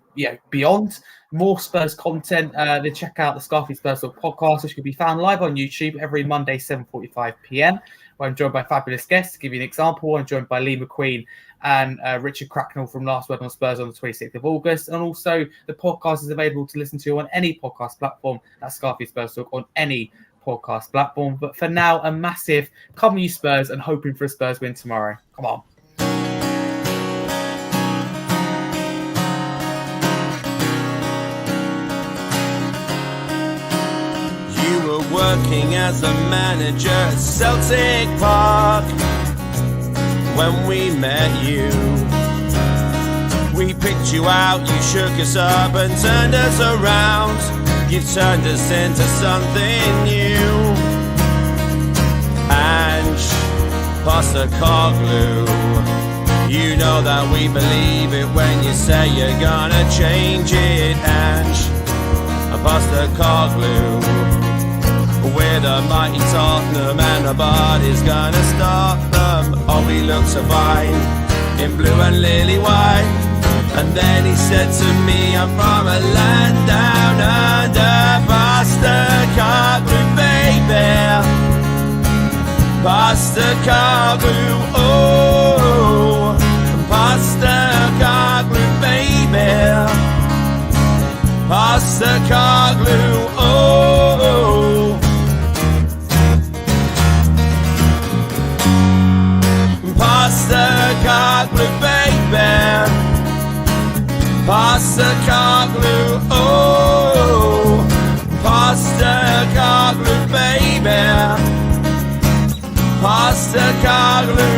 beyond more Spurs content, then check out the Scarface Personal podcast, which can be found live on YouTube every Monday, 7:45 p.m. where I'm joined by fabulous guests. To give you an example, I'm joined by Lee McQueen and Richard Cracknell from Last Word on Spurs on the 26th of August. And also the podcast is available to listen to on any podcast platform. That's Scarfield Spurs Talk on any podcast platform. But for now, a massive come you Spurs and hoping for a Spurs win tomorrow. Come on. You were working as a manager at Celtic Park when we met you. We picked you out, you shook us up and turned us around. You've turned us into something new. Ange Postecoglou, you know that we believe it when you say you're gonna change it. Ange Postecoglou, we're the mighty Tottenham and nobody's gonna stop them. Oh, we look so fine in blue and lily white. And then he said to me, I'm from a land down under. Postecoglou, baby. Postecoglou, oh. Postecoglou, baby. Postecoglou, oh. Postecoglou, baby. Postecoglou, oh. Postecoglou, baby. Postecoglou.